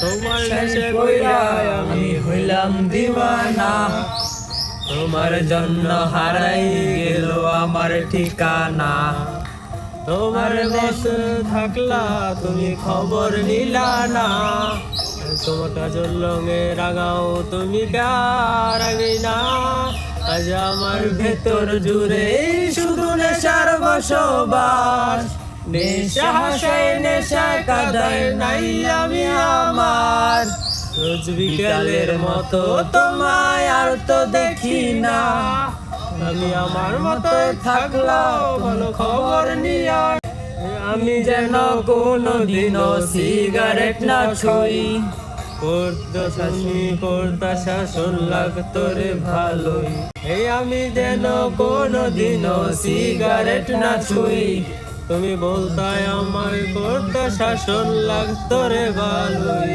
তোমার নেশে কইরা আমি হইলাম দিওয়ানা। তোমার জন্য হারাই গেল আমার ঠিকানা। তোমার বসে থাকলা তুমি খবর নিলা না। তোমার কাজল রঙে রাগাও তুমি রাগি না। আজ আমার ভেতর জুড়ে শুধু নেশার বসবাস। নেশা হাসায় নেশা কাদায় নাই আমি আমার। রোজ বিকালের মতো তোমায় আর তো দেখি না। আমি আমার মতো থাকলাম ভালো খবর নিয়া। আমি যেন কোনোদিনও সিগারেট না ছুঁই। করতা শাসন লাগতো রে ভালোই। এই আমি যেন কোনোদিনও সিগারেট না ছুঁই। তুমি বলতাই আমায় করতা শাসন লাগতো রে ভালোই।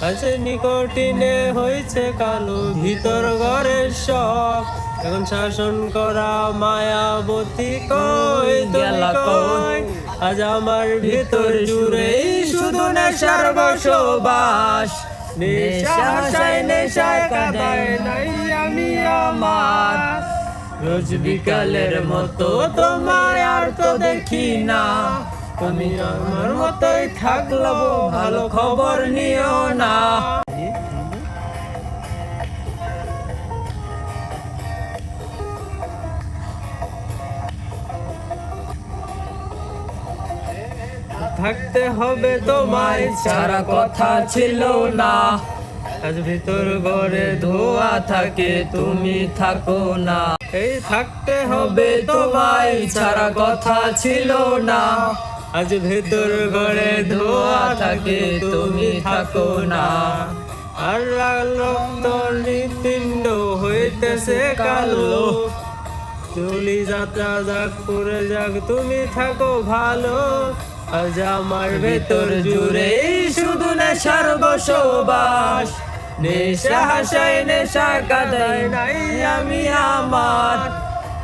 আছে নিকটিনে হয়েছে কালো ভিতর ঘরের সব। এখন শাসন করা মায়াবতী কই তুমি কই। আজ আমার ভিতর জুড়ে শুধু নেশার বসবাস। নেশা হাসায় নেশায় কাদায় নাই আমি আমার। রোজ বিকালের মতো তোমায় আর তো দেখি না। তুমি আমার মতোই থাকলো ভালো খবর নিও না। থাকতে হবে তোমায় ছাড়া কথা ছিল না। আজ ভিতর ঘরে ধোয়া থাকে তুমি থাকো না। এই থাকতে হবে তোমায় ছাড়া কথা ছিল না। আজ ভেতর ঘরে ধোয়া থাকে তুমি থাকো না। আর রক্ত হৃৎপিণ্ড হইতেছে কালো। চলি যাত্রা যাক করে যাক তুমি থাকো ভালো। আজ আমার ভেতর জুড়ে শুধু নেশার বসবাস। নেশা হাসায় নেশা কাদায় নাই আমি আমার।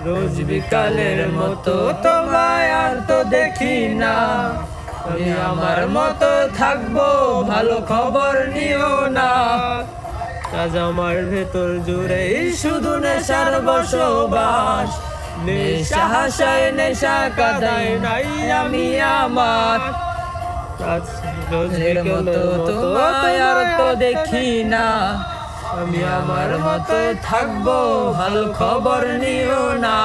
রোজ বিকালের মতো তোমায় আর তো দেখি না। আমি আমার মতো থাকবো ভালো খবর নিও না। আজ আমার ভেতর জুড়ে শুধু নেশার বসবাস। নেশা হাসায় নেশা কাদায় নাই আমি আমার। রোজের মতো তোমায় আর তো দেখি না। আমি আমার মতো থাকবো ভালো খবর নিও না।